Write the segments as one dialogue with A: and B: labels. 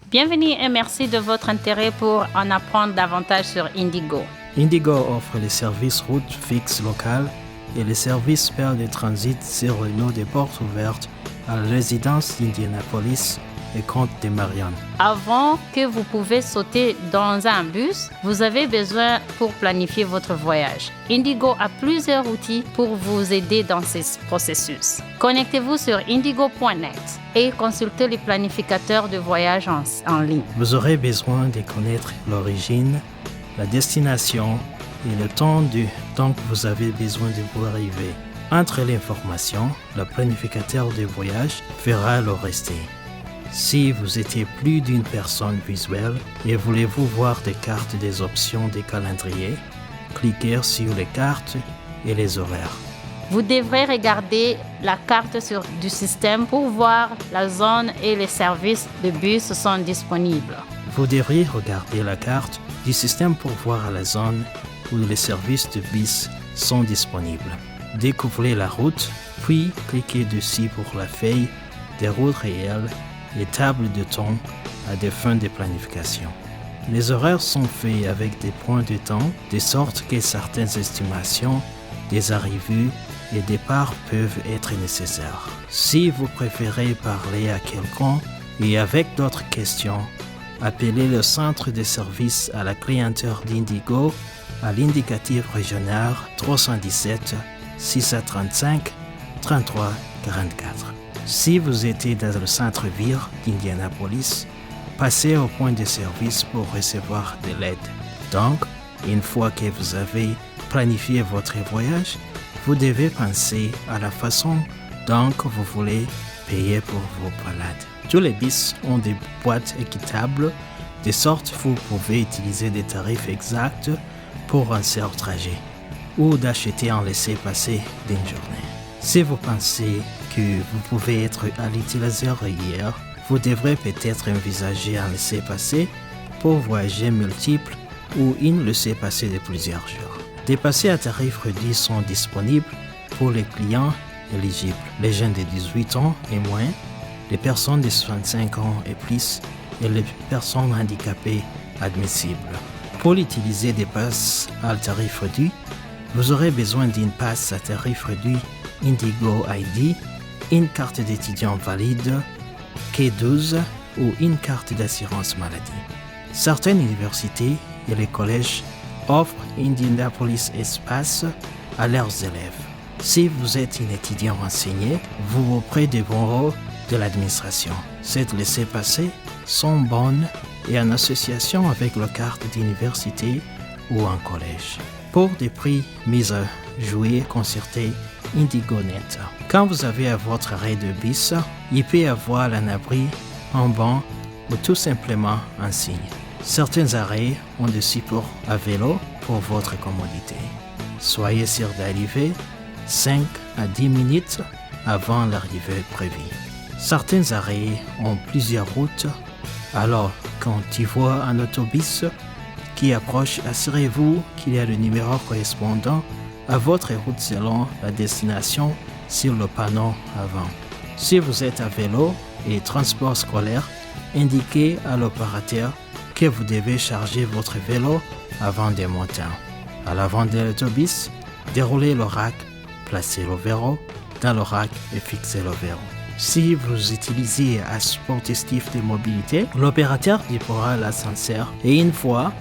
A: Bienvenue et merci de votre intérêt pour en apprendre davantage sur Indigo.
B: Indigo offre les services routes fixes locales et les services paires de transit sur Renault des portes ouvertes à la résidence d'Indianapolis et Comte de Marion.
A: Avant que vous pouvez sauter dans un bus, vous avez besoin pour planifier votre voyage. Indigo a plusieurs outils pour vous aider dans ce processus. Connectez-vous sur indigo.net et consultez les planificateurs de voyage en ligne.
B: Vous aurez besoin de connaître l'origine, la destination et le temps que vous avez besoin de vous arriver. Entre l'information, le planificateur de voyage fera le reste. Si vous étiez plus d'une personne visuelle et voulez-vous voir des cartes des options des calendriers, cliquez sur les cartes et les horaires.
A: Vous devrez regarder la carte du système pour voir la zone et les services de bus sont disponibles.
B: Vous devriez regarder la carte du système pour voir la zone où les services de bus sont disponibles. Découvrez la route, puis cliquez dessus pour la feuille des routes réelles et table de temps à des fins de planification. Les horaires sont faits avec des points de temps, de sorte que certaines estimations des arrivées et départs peuvent être nécessaires. Si vous préférez parler à quelqu'un et avec d'autres questions, appelez le centre de service à la clientèle d'Indigo à l'indicatif régional 317 635 33 44. Si vous êtes dans le centre-ville d'Indianapolis, passez au point de service pour recevoir de l'aide. Donc, une fois que vous avez planifié votre voyage, vous devez penser à la façon dont vous voulez payer pour vos balades. Tous les bus ont des boîtes équitables, de sorte que vous pouvez utiliser des tarifs exacts pour un seul trajet, ou d'acheter un laissez-passer d'une journée. Si vous pensez que vous pouvez être à l'utilisateur hier, vous devrez peut-être envisager un laissez-passer pour voyager multiples ou une laissez-passer de plusieurs jours. Des passés à tarif réduit sont disponibles pour les clients éligibles, les jeunes de 18 ans et moins, les personnes de 65 ans et plus et les personnes handicapées admissibles. Pour utiliser des passes à tarif réduit, vous aurez besoin d'une passe à tarif réduit Indigo ID, une carte d'étudiant valide, K12 ou une carte d'assurance maladie. Certaines universités et les collèges offrent Indianapolis Espace à leurs élèves. Si vous êtes un étudiant renseigné, vous auprès des bureaux de l'administration. Ces laissez-passer sont bonnes et en association avec la carte d'université ou un collège. Pour des prix mis à jouer, consultez IndigoNet. Quand vous avez à votre arrêt de bus, il peut y avoir un abri, un banc ou tout simplement un signe. Certains arrêts ont des supports à vélo pour votre commodité. Soyez sûr d'arriver 5 à 10 minutes avant l'arrivée prévue. Certains arrêts ont plusieurs routes, alors quand tu vois un autobus qui approche, assurez-vous qu'il y a le numéro correspondant à votre route selon la destination sur le panneau avant. Si vous êtes à vélo et transport scolaire, indiquez à l'opérateur que vous devez charger votre vélo avant de monter. À l'avant de l'autobus, déroulez le rack, placez le verrou dans le rack et fixez le verrou. Si vous utilisez un sportif de mobilité, l'opérateur déploiera l'ascenseur et une fois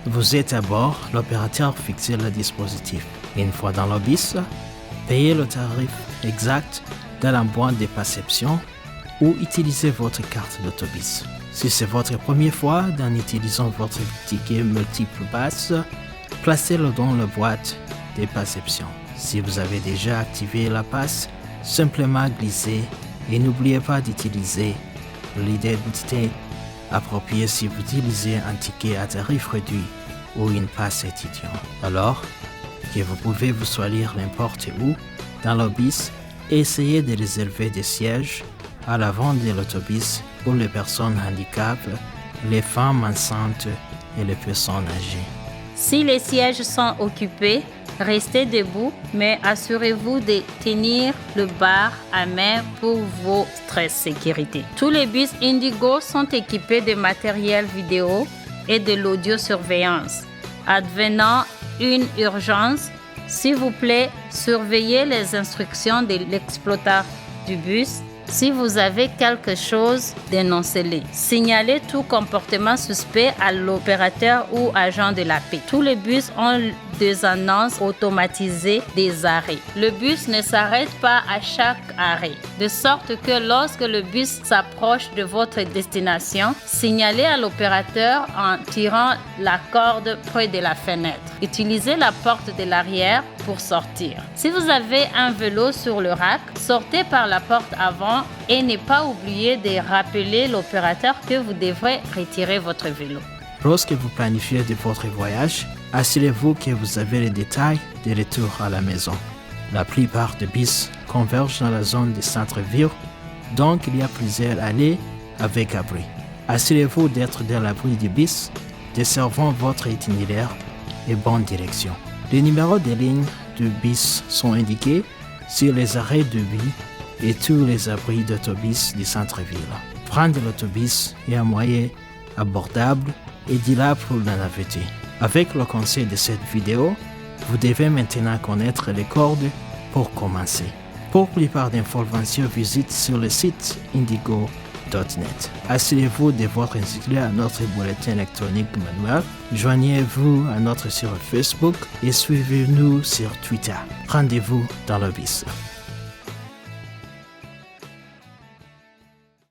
B: vous êtes à bord, l'opérateur fixe le dispositif. Une fois dans le bus, payez le tarif exact dans la boîte de perception ou utilisez votre carte d'autobus. Si c'est votre première fois en utilisant votre ticket multiple pass, placez-le dans la boîte de perception. Si vous avez déjà activé la passe, simplement glissez et n'oubliez pas d'utiliser l'identité appropriée si vous utilisez un ticket à tarif réduit ou une passe étudiant. Alors que vous pouvez vous choisir n'importe où dans le bus, essayez de réserver des sièges à l'avant de l'autobus pour les personnes handicapées, les femmes enceintes et les personnes âgées.
A: Si les sièges sont occupés, restez debout, mais assurez-vous de tenir le bar à main pour votre sécurité. Tous les bus Indigo sont équipés de matériel vidéo et de l'audiosurveillance. Advenant une urgence, s'il vous plaît, surveillez les instructions de l'exploitant du bus. Si vous avez quelque chose, dénoncez-le. Signalez tout comportement suspect à l'opérateur ou agent de la paix. Tous les bus ont des annonces automatisées des arrêts. Le bus ne s'arrête pas à chaque arrêt, de sorte que lorsque le bus s'approche de votre destination, signalez à l'opérateur en tirant la corde près de la fenêtre. Utilisez la porte de l'arrière pour sortir. Si vous avez un vélo sur le rack, sortez par la porte avant et ne pas oublier de rappeler l'opérateur que vous devrez retirer votre vélo.
B: Lorsque vous planifiez de votre voyage, assurez-vous que vous avez les détails de retour à la maison. La plupart des bus convergent dans la zone du centre-ville, donc il y a plusieurs allées avec abri. Assurez-vous d'être dans l'abri du bus, desservant votre itinéraire et bonne direction. Les numéros de lignes du bus sont indiqués sur les arrêts de bus et tous les abris d'autobus du centre-ville. Prendre l'autobus est un moyen abordable et idéal pour la navetter. Avec le conseil de cette vidéo, vous devez maintenant connaître les codes pour commencer. Pour la plupart d'informations, visitez sur le site indigo.net. Assurez-vous de votre inscrire à notre bulletin électronique manuel. Joignez-vous à notre sur Facebook et suivez-nous sur Twitter. Rendez-vous dans le bus.